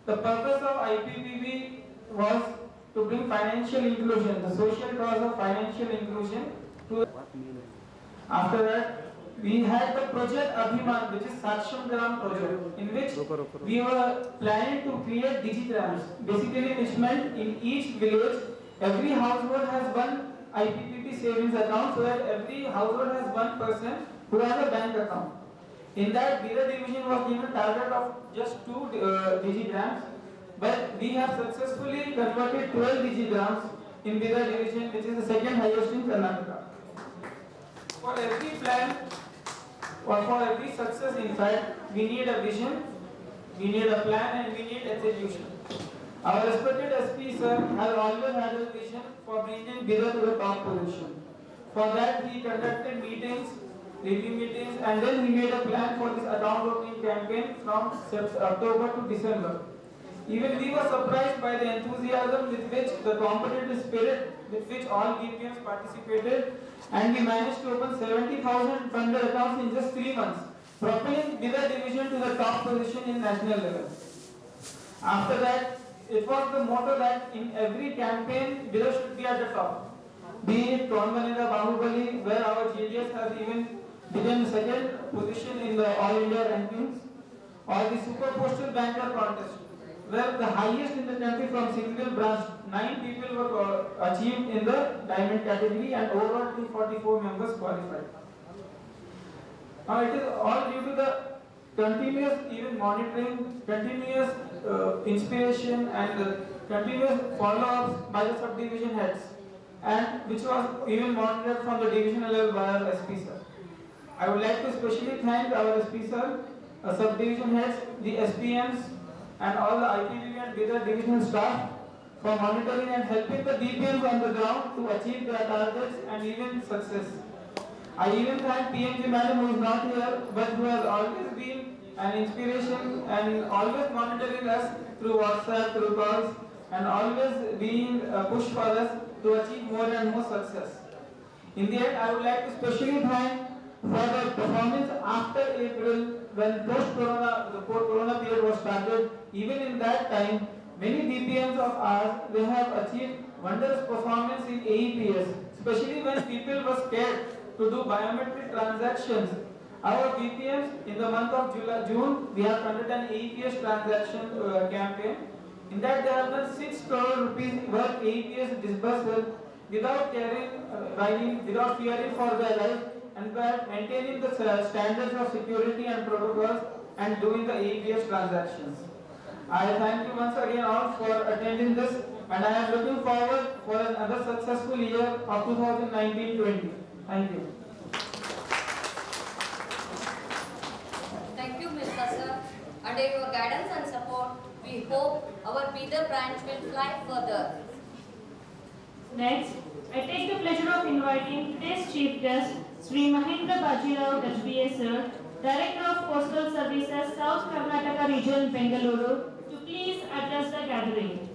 The purpose of IPPB was to bring financial inclusion, the social cause of financial inclusion. After that, we had the project Abhiman, which is Saksham Gram project, in which we were planning to create digigrams. Basically, which meant in each village, every household has one IPPB savings account, so that every household has one person who has a bank account. In that, Bidar division was given target of just 2 digigrams, but we have successfully converted 12 digigrams in Bidar division, which is the second highest in Karnataka. For every plan or for every success, in fact, we need a vision, we need a plan, and we need execution. Our respected SP sir has always had a vision for bringing Bidar to the top position. For that, he conducted meetings, review meetings, and then he made a plan for this account opening campaign from October to December. Even we were surprised by the enthusiasm with which the competitive spirit with which all BPMs participated, and we managed to open 70,000 funded accounts in just 3 months, propelling Bidar division to the top position in national level. After that, it was the motto that in every campaign, Bidar should be at the top. Be it Tonvanera Bahubali, where our JDS has even become second position in the All India rankings, or the Super Postal Banker contest, where the highest in the country from single branch, 9 people were achieved in the diamond category, and overall 244 members qualified. Now it is all due to the continuous even monitoring, continuous inspiration, and continuous follow-ups by the subdivision heads, and which was even monitored from the divisional level by our SP sir. I would like to especially thank our SP sir, subdivision heads, the SPMs, and all the IPPB and Bidar divisional staff for monitoring and helping the BPMs on the ground to achieve their targets and even success. I even thank PMG madam, who is not here, but who has always been an inspiration and always monitoring us through WhatsApp, through calls, and always being a push for us to achieve more and more success. In the end, I would like to specially thank for the performance after April, when post-corona, the post-corona period was started. Even in that time, many BPMs of ours, they have achieved wondrous performance in AEPS, especially when people were scared to do biometric transactions. Our BPMs, in the month of June, we have conducted an AEPS transaction campaign. In that, they have done 6 crore rupees worth AEPS disbursement without carrying, without fearing for their life, and by maintaining the standards of security and protocols and doing the AEPS transactions. I thank you once again all for attending this, and I am looking forward for another successful year of 2019-20. Thank you. Thank you, Mr. Sir. Under your guidance and support, we hope our Bidar branch will fly further. Next, I take the pleasure of inviting today's chief guest, Sri Mahendra Bajirao HBA Sir, Director of Postal Services, South Karnataka Region, Bengaluru, to please address the gathering.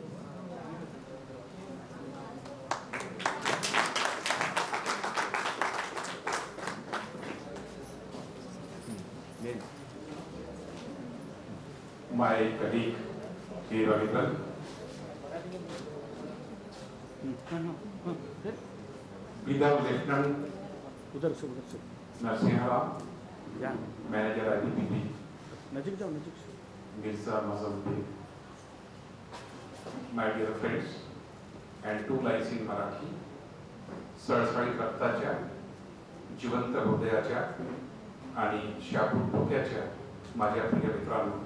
My colleague, K. Ravindran, Bidar Lieutenant Narsinha, Manager IPPB, Mirza Mazamudin, my dear friends, and 2 lines in Marathi, सळसळीत रक्ताच्या, जिवंत हृदयाच्या आणि शाबूत डोक्याच्या माझ्या प्रिय मित्रांनो,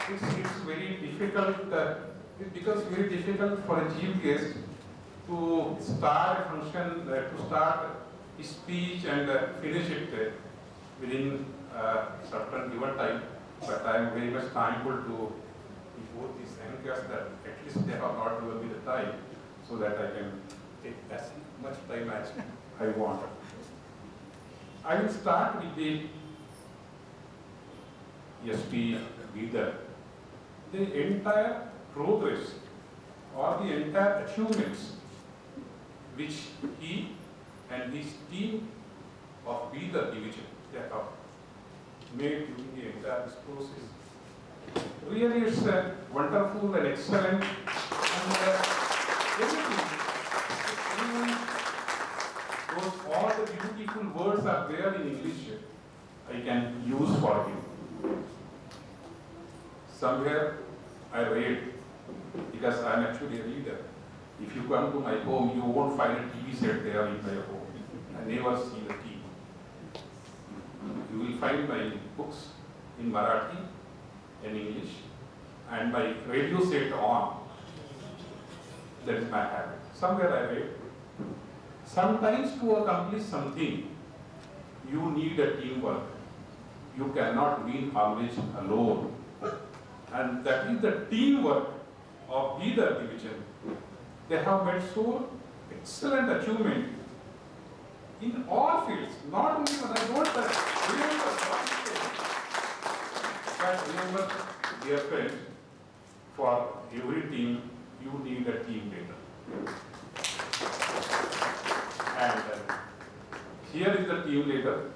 it's very difficult, it becomes very difficult for a chief guest to start a function, to start a speech and finish it within a certain given time. But I am very much thankful to both these anchors that at least they have not given me the time so that I can take as much time as I want. I will start with the SP Bidar. The entire progress or the entire achievements which he and his team of Bidar division they have made during the entire this process. Really, it's wonderful and excellent, and everything. Even all the beautiful words are there in English. I can use for him. Somewhere I read, because I am actually a reader. If you come to my home, you won't find a TV set there in my home. I never see the TV. You will find my books in Marathi and English, and my radio set on. That is my habit. Somewhere I read, sometimes to accomplish something, you need a teamwork. You cannot win always alone. And that is the teamwork of Bidar division. They have made so excellent achievement in all fields, not only when I don't remember what it is, but remember, dear friends, for every team, you need a team leader. And here is the team leader.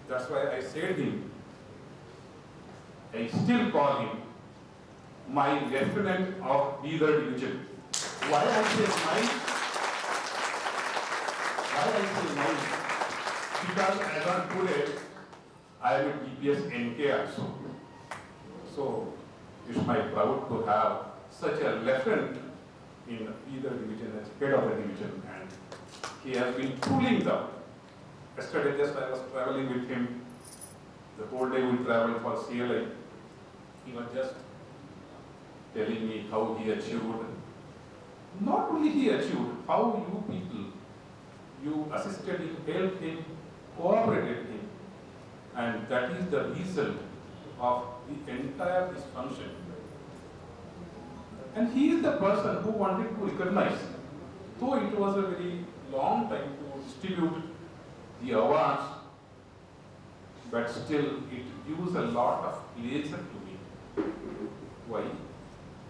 That's why I said him, I still call him my lieutenant of Bidar division. Why I say mine? Because as on today, I am a DPS NK also. So it's my proud to have such a lieutenant in Bidar division as head of the division, and he has been pulling them. Yesterday just I was traveling with him. The whole day we traveled for CLI. He was just telling me how he achieved. Not only he achieved, how you people, you assisted him, helped him, cooperated him. And that is the result of the entire this function. And he is the person who wanted to recognize, though it was a very long time to distribute the awards, but still it gives a lot of pleasure to me. Why?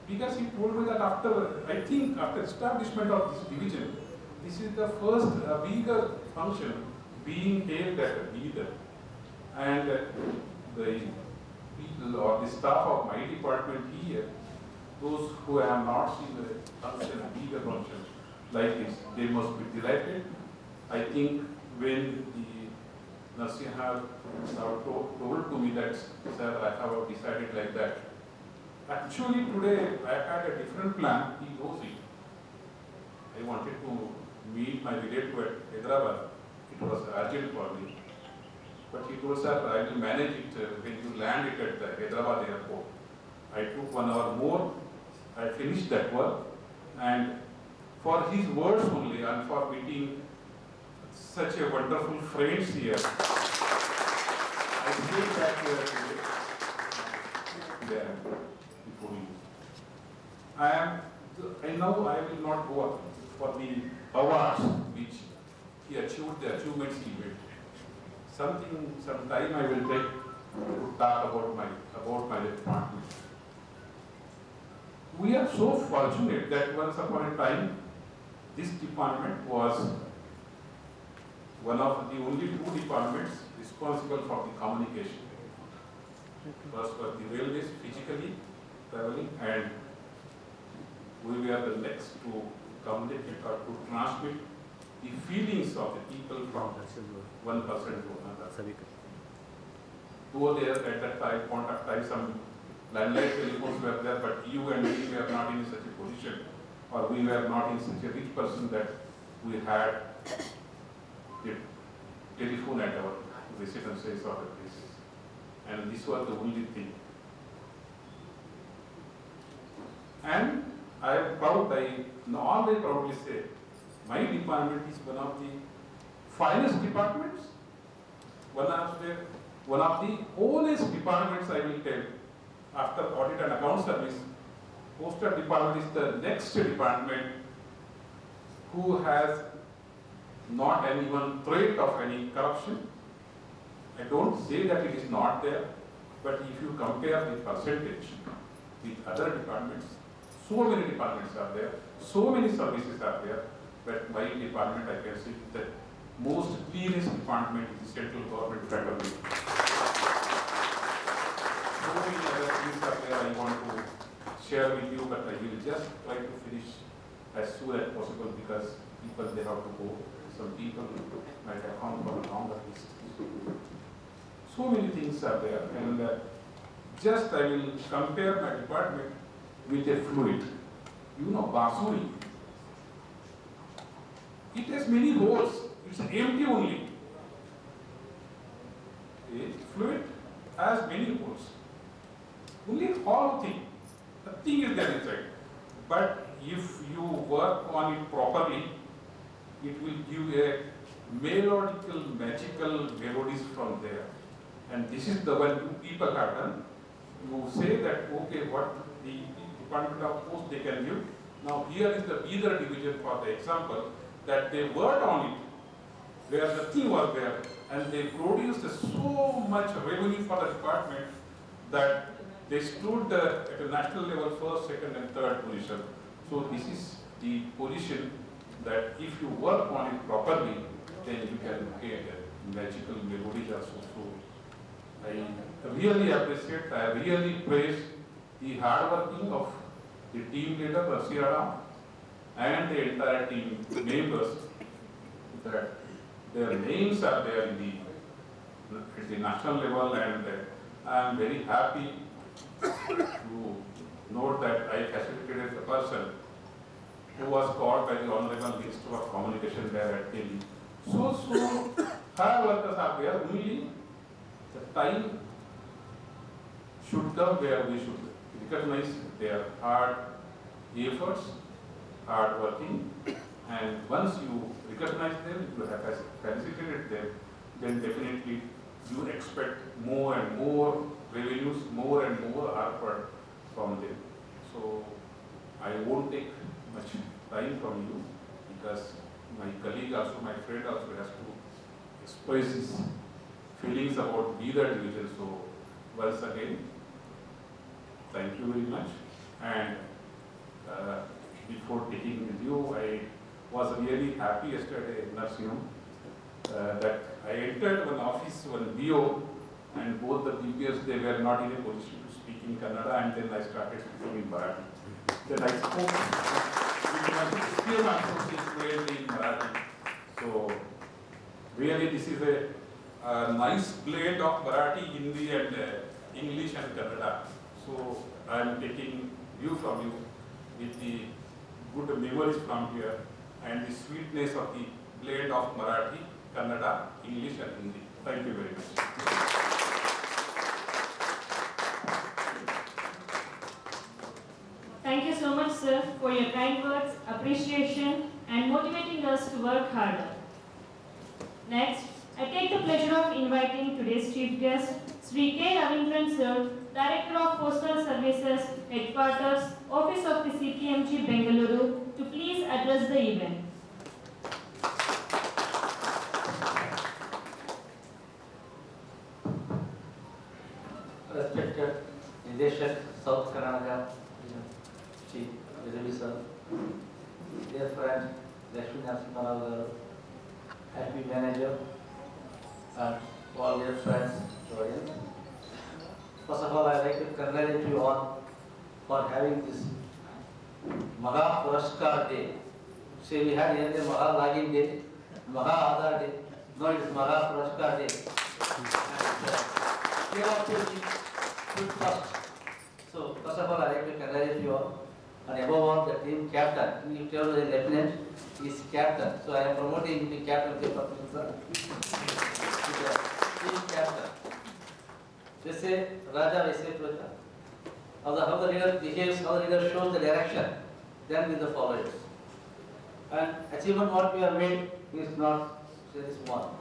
Because he told me that after establishment of this division, this is the first bigger function being held at Bidar. And the people or the staff of my department here, those who have not seen the function, bigger function like this, they must be delighted. I think when the Narsimha told to me that, sir, I have decided like that. Actually today I had a different plan, he knows it. I wanted to meet my relative at Hyderabad. It was urgent for me. But he told, sir, I will manage it when you land it at the Hyderabad airport. I took 1 hour more, I finished that work, and for his words only and for meeting such a wonderful friends here, I came back here today. There, before you. I know I will not go for the awards which he achieved, the achievements he made. Some time I will take to talk about my department. We are so fortunate that once upon a time, this department was one of the only 2 departments responsible for the communication. First was the railways physically traveling, and we were the next to communicate or to transmit the feelings of the people from one person to another. Though there at that point of time some landline telephones were there, but you and me were not in such a position, or we were not in such a rich person that we had the telephone at our residences or the places. And this was the only thing. And I am proud, I always proudly say, my department is one of the finest departments, one of the oldest departments, I will tell. After audit and account service, postal department is the next department who has not any one trait of any corruption. I don't say that it is not there, but if you compare the percentage with other departments, so many departments are there, so many services are there, but my department, I can say, the most cleanest department is the central government federal. share with you, but I will just try to finish as soon as possible because people they have to go. Some people might have come for a longer distance. So many things are there, and just I will compare my department with a fluid. You know, Basuri. It has many holes. It's empty only. A fluid has many holes. Only a hollow thing. The thing is there inside. But if you work on it properly, it will give a melodical, magical melodies from there. And this is the one you people have done. You say that, okay, what the Department of Post they can give. Now here is the Bidar division for the example, that they worked on it, where the thing was there, and they produced so much revenue for the department that they stood at a national level first, second and third position. So this is the position that if you work on it properly, then you can get magical melodies also. So I really appreciate, I really praise the hard working of the team leader, Rasiya and the entire team members, that their names are there in at the national level, and I am very happy to note that I facilitated the person who was called by the Honorable Minister of Communication there at Delhi. So hard workers are there, only the time should come where we should recognize their hard efforts, hard working, and once you recognize them, you have facilitated them, then definitely you expect more and more revenues, more and more effort from them. So I won't take much time from you because my colleague also, my friend also has to express his feelings about Bidar division. So once again, thank you very much. And before taking with you, I was really happy yesterday in Narsingh that I entered one office, one BO, and both the BPS, they were not in a position to speak in Kannada, and then I started speaking in Marathi. Then I spoke with my still associates fluently in Marathi. So really this is a nice blend of Marathi, Hindi and English and Kannada. So I am taking view from you with the good memories from here and the sweetness of the blend of Marathi, Kannada, English and Hindi. Thank you very much. Thank you so much, sir, for your kind words, appreciation, and motivating us to work harder. Next, I take the pleasure of inviting today's chief guest, Sri K. Ravindran sir, Director of Postal Services, Headquarters, Office of the CPMG, Bengaluru, to please address the event. Respected Nideshak, South Karnataka, Chief Sir, dear friend, Lakshmi Narasimha, Happy Manager, and all dear friends, audience. First of all, I would like to congratulate you all for having this Maha Puraskar Day. See, we had here the Maha Login Day, Maha Aadhar Day, now it is Maha Puraskar Day. And care of should first. So, first of all, I would like to congratulate you all. And above all, the team captain, you tell the lieutenant is captain. So, I am promoting him to captain of the department, sir. Team captain. Jesse Raja, Vese Praja. How the leader behaves, how the leader shows the direction, then with the followers. And achievement what we have made is not very small.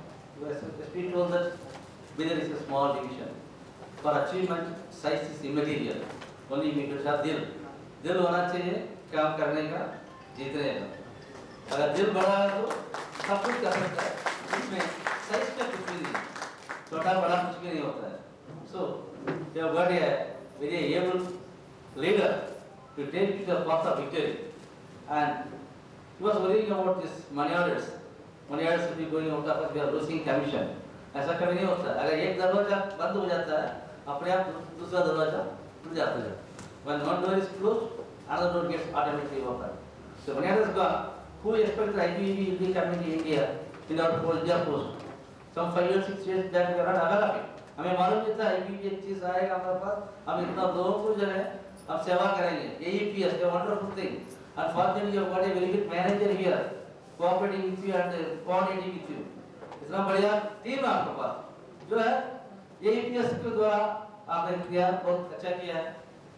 We told that Bidar is a small division. For achievement, size is immaterial. Only we should have dil. दिल होना चाहिए काम करने का, जीतने का। अगर दिल बड़ा है तो सब कुछ कर सकता है। इसमें साइज का कुछ भी नहीं, छोटा बड़ा कुछ भी नहीं होता है। So, you have got a very able leader to take you to the path of victory. And he was worrying about this money orders. Money orders will be going out of us, we are losing commission. ऐसा कभी नहीं होता। अगर एक दरवाजा बंद हो जाता है, अपने आप दूसरा दरवाजा खुल जाता है। When one door is closed, another door gets automatically opened. So when it is gone, who expects IPEB will be coming to India in order to hold their post? Some 5 or 6 years that we are not aware of it. हमें मालूम नहीं था IPEB एक चीज आएगा हमारे पास, हम इतना लोगों को जो है हम सेवा करेंगे. AEPS, a wonderful thing. Unfortunately, you have got a very good manager here, cooperating with you and coordinating with you. इतना बढ़िया टीम है आपके पास, जो है AEPS के द्वारा आपने किया, बहुत अच्छा किया है.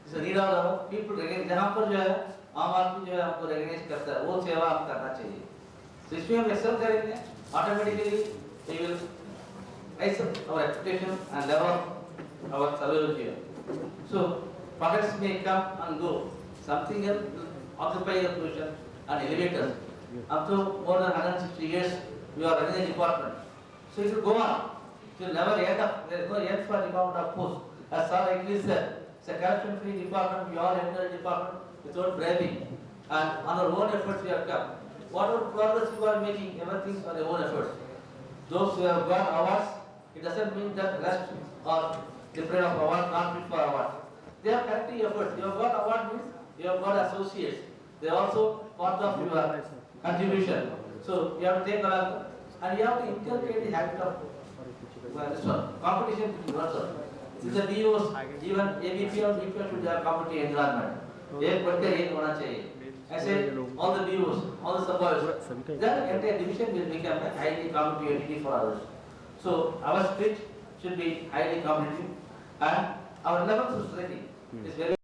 इसे रीड आउट पीपल रेगन जहाँ पर जो है आम आदमी जो है आपको रेगनाइज करता है, वो सेवा आप करना चाहिए. तो इसमें हम एक्सेल करेंगे, automatically we will raise our expectation and level our service here. So products may come and go, something else will occupy your position and elevators. Up to more than 160 years we are running a department. So it will go on. It will never end up. There is no end for department of post. As Sir rightly said, it's a corruption-free department. We all enter the department without bribing, and on our own efforts we have come. Whatever progress you are making, everything is on your own efforts. Those who have got awards, it doesn't mean that rest or different of award, not fit for award. They are collecting efforts. You have got award means you have got associates. They are also part of your contribution. So you have to take along and you have to inculcate the habit of this one, competition between yourself. Since the DOs, even ABP or DPO should have competitive environment. एक बढ़ के एक होना चाहिए. ऐसे all the DOs, all the sub-boys, then entire division will become a highly competitive entity for others. So our spirit should be highly competitive, and our level of society is very